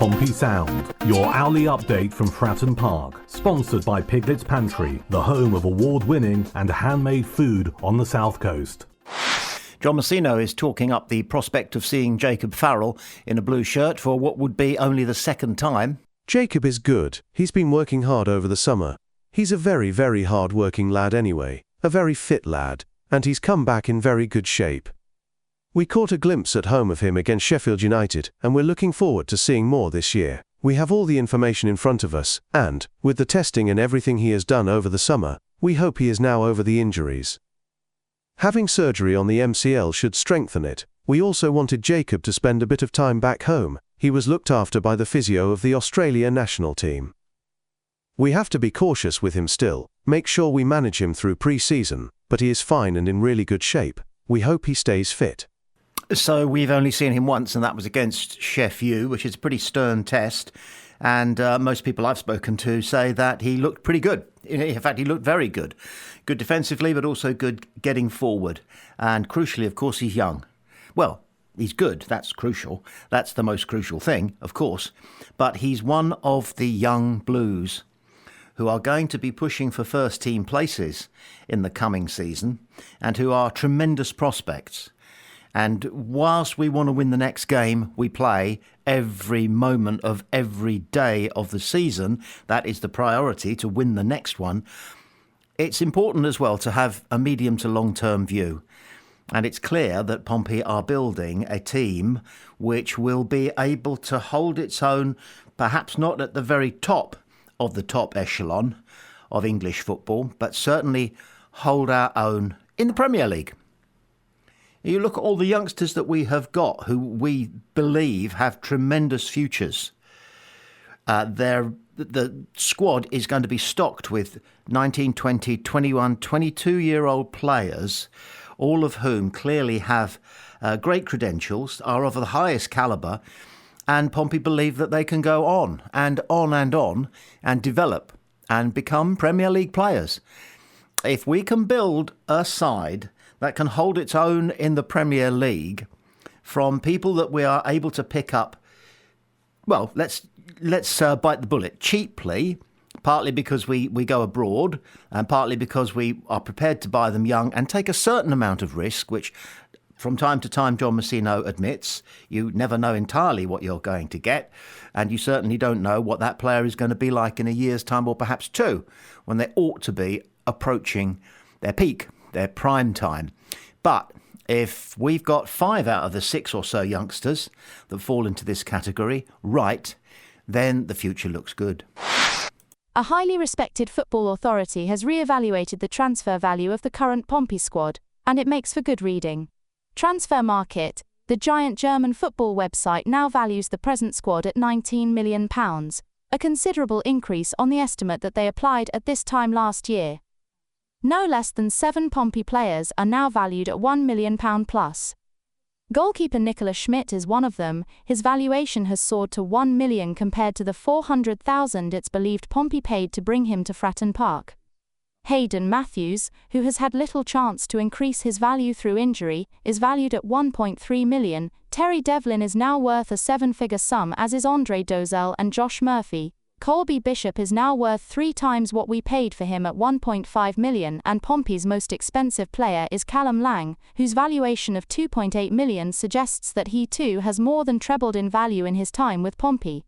Pompey Sound, your hourly update from Fratton Park, sponsored by Piglet's Pantry, the home of award-winning and handmade food on the South Coast. John Messino is talking up the prospect of seeing Jacob Farrell in a blue shirt for what would be only the second time. Jacob is good. He's been working hard over the summer. He's a very, very hard-working lad anyway, a very fit lad, and he's come back in very good shape. We caught a glimpse at home of him against Sheffield United, and we're looking forward to seeing more this year. We have all the information in front of us, and, with the testing and everything he has done over the summer, we hope he is now over the injuries. Having surgery on the MCL should strengthen it. We also wanted Jacob to spend a bit of time back home. He was looked after by the physio of the Australia national team. We have to be cautious with him still, make sure we manage him through pre-season, but he is fine and in really good shape. We hope he stays fit. So we've only seen him once, and that was against Sheffield, which is a pretty stern test. And most people I've spoken to say that he looked pretty good. In fact, he looked very good. Good defensively, but also good getting forward. And crucially, of course, he's young. Well, he's good. That's crucial. That's the most crucial thing, of course. But he's one of the young Blues who are going to be pushing for first-team places in the coming season and who are tremendous prospects. And whilst we want to win the next game we play every moment of every day of the season, that is the priority, to win the next one, it's important as well to have a medium to long-term view. And it's clear that Pompey are building a team which will be able to hold its own, perhaps not at the very top of the top echelon of English football, but certainly hold our own in the Premier League. You look at all the youngsters that we have got who we believe have tremendous futures. The squad is going to be stocked with 19, 20, 21, 22-year-old players, all of whom clearly have great credentials, are of the highest calibre, and Pompey believe that they can go on and on and on and develop and become Premier League players. If we can build a side that can hold its own in the Premier League from people that we are able to pick up, well, let's bite the bullet cheaply, partly because we go abroad and partly because we are prepared to buy them young and take a certain amount of risk, which from time to time John Messino admits you never know entirely what you're going to get, and you certainly don't know what that player is going to be like in a year's time or perhaps two, when they ought to be approaching their peak, their prime time. But if we've got 5 out of the 6 or so youngsters that fall into this category right, then the future looks good. A highly respected football authority has re-evaluated the transfer value of the current Pompey squad, and it makes for good reading. Transfer Market, the giant German football website, now values the present squad at £19 million, a considerable increase on the estimate that they applied at this time last year. No less than 7 Pompey players are now valued at £1 million plus. Goalkeeper Nicolas Schmidt is one of them. His valuation has soared to £1 million compared to the £400,000 it's believed Pompey paid to bring him to Fratton Park. Hayden Matthews, who has had little chance to increase his value through injury, is valued at £1.3 million. Terry Devlin is now worth a 7-figure sum, as is Andre Dozel and Josh Murphy. Colby Bishop is now worth 3 times what we paid for him at £1.5 million, and Pompey's most expensive player is Callum Lang, whose valuation of £2.8 million suggests that he too has more than trebled in value in his time with Pompey.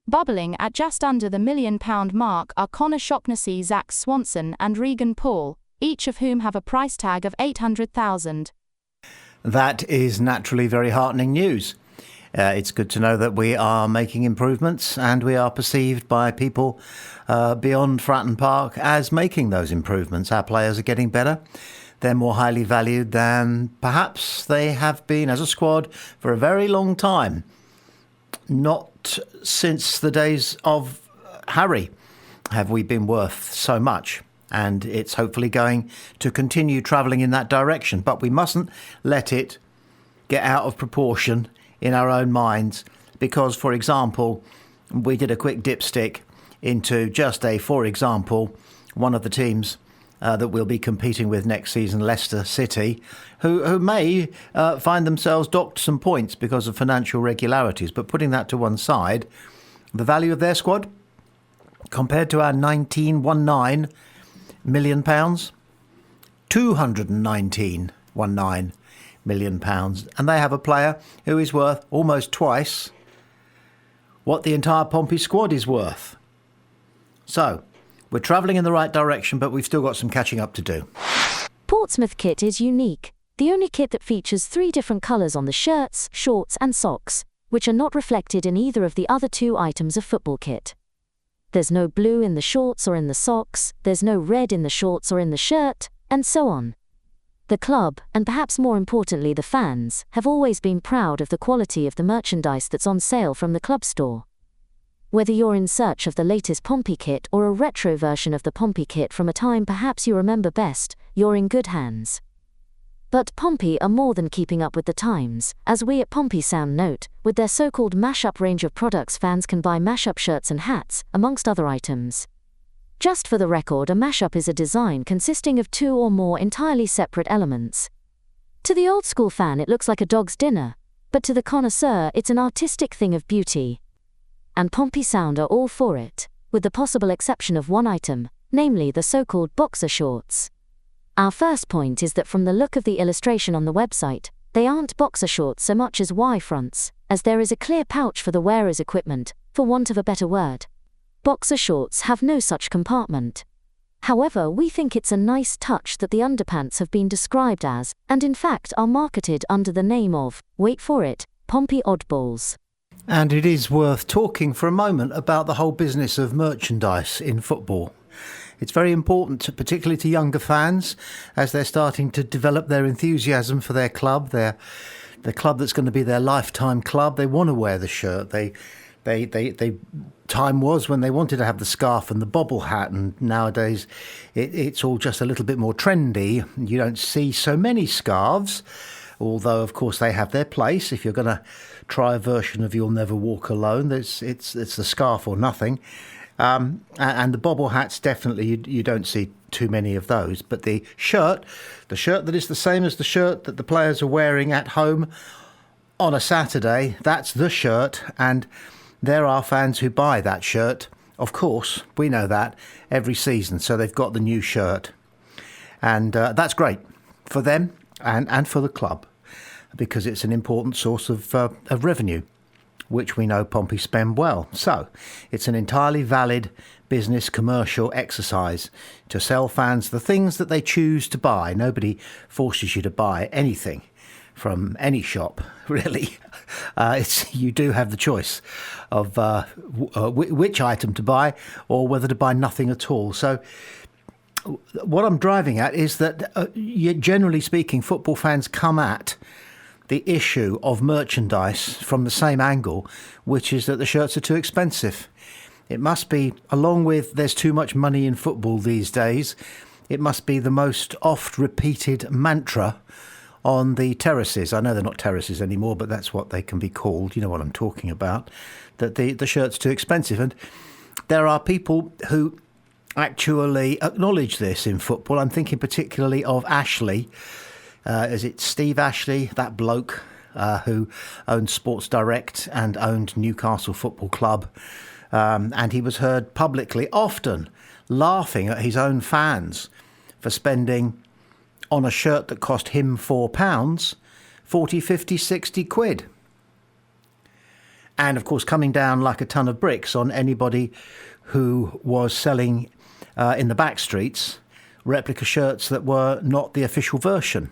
Bubbling at just under the £1 million mark are Connor Shaughnessy, Zach Swanson and Regan Paul, each of whom have a price tag of £800,000. That is naturally very heartening news. It's good to know that we are making improvements and we are perceived by people beyond Fratton Park as making those improvements. Our players are getting better. They're more highly valued than perhaps they have been as a squad for a very long time. Not since the days of Harry have we been worth so much. And it's hopefully going to continue travelling in that direction. But we mustn't let it get out of proportion in our own minds, because, for example, we did a quick dipstick into just for example, one of the teams that we'll be competing with next season, Leicester City, who may find themselves docked some points because of financial regularities. But putting that to one side, the value of their squad compared to our £19.19 million, £219.19 million, and they have a player who is worth almost twice what the entire Pompey squad is worth. So, we're travelling in the right direction, but we've still got some catching up to do. Portsmouth kit is unique, the only kit that features 3 different colours on the shirts, shorts and socks, which are not reflected in either of the other 2 items of football kit. There's no blue in the shorts or in the socks, there's no red in the shorts or in the shirt, and so on. The club, and perhaps more importantly the fans, have always been proud of the quality of the merchandise that's on sale from the club store. Whether you're in search of the latest Pompey kit or a retro version of the Pompey kit from a time perhaps you remember best, you're in good hands. But Pompey are more than keeping up with the times, as we at Pompey Sound note, with their so-called mashup range of products fans can buy mashup shirts and hats, amongst other items. Just for the record, a mashup is a design consisting of 2 or more entirely separate elements. To the old-school fan it looks like a dog's dinner, but to the connoisseur it's an artistic thing of beauty. And Pompey Sound are all for it, with the possible exception of one item, namely the so-called boxer shorts. Our first point is that from the look of the illustration on the website, they aren't boxer shorts so much as Y-fronts, as there is a clear pouch for the wearer's equipment, for want of a better word. Boxer shorts have no such compartment. However, we think it's a nice touch that the underpants have been described as, and in fact are marketed under the name of, wait for it, Pompey Oddballs. And it is worth talking for a moment about the whole business of merchandise in football. It's very important, particularly to younger fans, as they're starting to develop their enthusiasm for their club, the club that's going to be their lifetime club. They want to wear the shirt. They time was when they wanted to have the scarf and the bobble hat, and nowadays it's all just a little bit more trendy. You don't see so many scarves, although of course they have their place. If you're going to try a version of You'll Never Walk Alone, it's the scarf or nothing. And the bobble hats, definitely you don't see too many of those. But the shirt that is the same as the shirt that the players are wearing at home on a Saturday, that's the shirt, and there are fans who buy that shirt. Of course, we know that, every season, so they've got the new shirt. And that's great for them and for the club, because it's an important source of revenue, which we know Pompey spend well. So it's an entirely valid business commercial exercise to sell fans the things that they choose to buy. Nobody forces you to buy anything from any shop, really. You do have the choice of which item to buy or whether to buy nothing at all. So what I'm driving at is that, generally speaking, football fans come at the issue of merchandise from the same angle, which is that the shirts are too expensive. It must be, along with there's too much money in football these days, it must be the most oft-repeated mantra on the terraces. I know they're not terraces anymore, but that's what they can be called. You know what I'm talking about, that the shirt's too expensive. And there are people who actually acknowledge this in football. I'm thinking particularly of Ashley. Is it Steve Ashley, that bloke who owned Sports Direct and owned Newcastle Football Club? And he was heard publicly often laughing at his own fans for spending on a shirt that cost him £4, 40, 50, 60 quid. And of course coming down like a ton of bricks on anybody who was selling in the back streets replica shirts that were not the official version.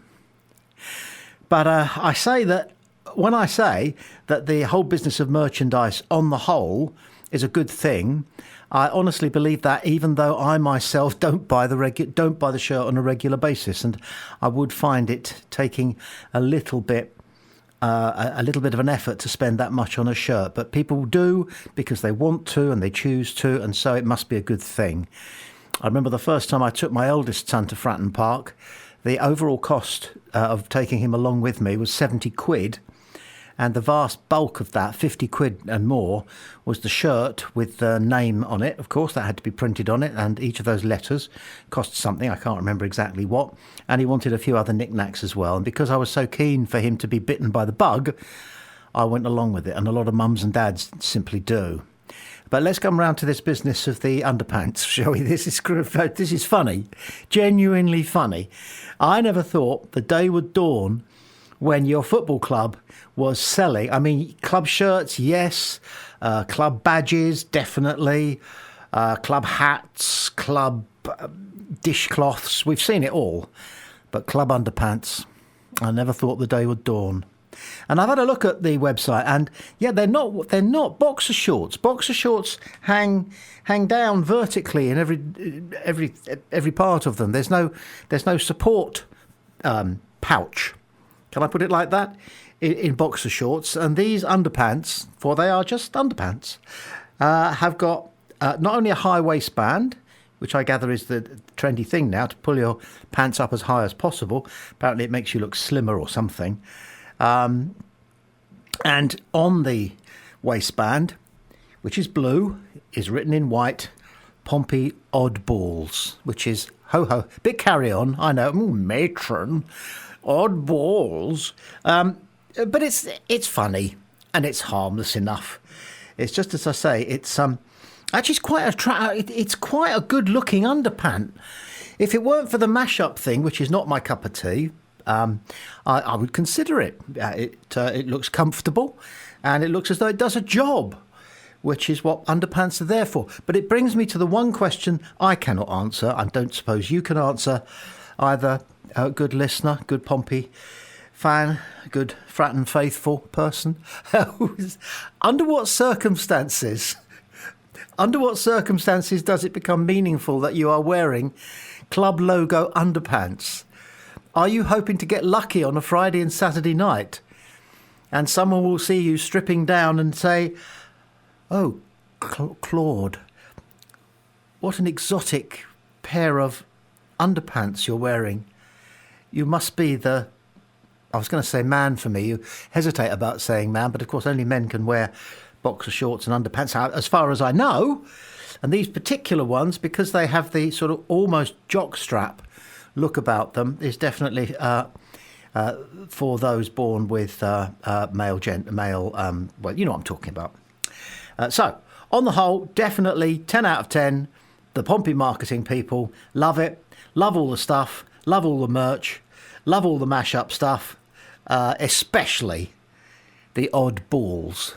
But I say that when I say that the whole business of merchandise on the whole is a good thing, I honestly believe that, even though I myself don't buy the shirt on a regular basis, and I would find it taking a little bit of an effort to spend that much on a shirt. But people do because they want to and they choose to, and so it must be a good thing. I remember the first time I took my eldest son to Fratton Park, the overall cost of taking him along with me was 70 quid. And the vast bulk of that, 50 quid and more, was the shirt with the name on it. Of course, that had to be printed on it, and each of those letters cost something. I can't remember exactly what. And he wanted a few other knickknacks as well. And because I was so keen for him to be bitten by the bug, I went along with it. And a lot of mums and dads simply do. But let's come round to this business of the underpants, shall we? This is funny, genuinely funny. I never thought the day would dawn when your football club was selling, I mean, club shirts, yes, club badges, definitely, club hats, club dishcloths, we've seen it all. But club underpants, I never thought the day would dawn. And I've had a look at the website, and yeah, they're not boxer shorts. Boxer shorts hang down vertically in every part of them. There's no support pouch. Can I put it like that? In boxer shorts, and these underpants, for they are just underpants, have got not only a high waistband, which I gather is the trendy thing now, to pull your pants up as high as possible. Apparently it makes you look slimmer or something. And on the waistband, which is blue, is written in white, Pompey Oddballs, which is ho-ho, bit carry-on, I know, matron, oddballs. But it's funny and it's harmless enough. It's just as I say. It's actually it's quite a good looking underpant. If it weren't for the mashup thing, which is not my cup of tea, I would consider it. It looks comfortable, and it looks as though it does a job, which is what underpants are there for. But it brings me to the one question I cannot answer. I don't suppose you can answer either. Good listener, good Pompey fan, good Fratton faithful person. Under what circumstances does it become meaningful that you are wearing club logo underpants? Are you hoping to get lucky on a Friday and Saturday night, and someone will see you stripping down and say, "Oh, Claude, what an exotic pair of underpants you're wearing. You must be the..." I was going to say man for me. You hesitate about saying man, but of course only men can wear boxer shorts and underpants, as far as I know. And these particular ones, because they have the sort of almost jockstrap look about them, is definitely for those born with well, you know what I'm talking about. So, on the whole, definitely 10 out of 10. The Pompey marketing people love it, love all the stuff, love all the merch, love all the mashup stuff, especially the odd balls.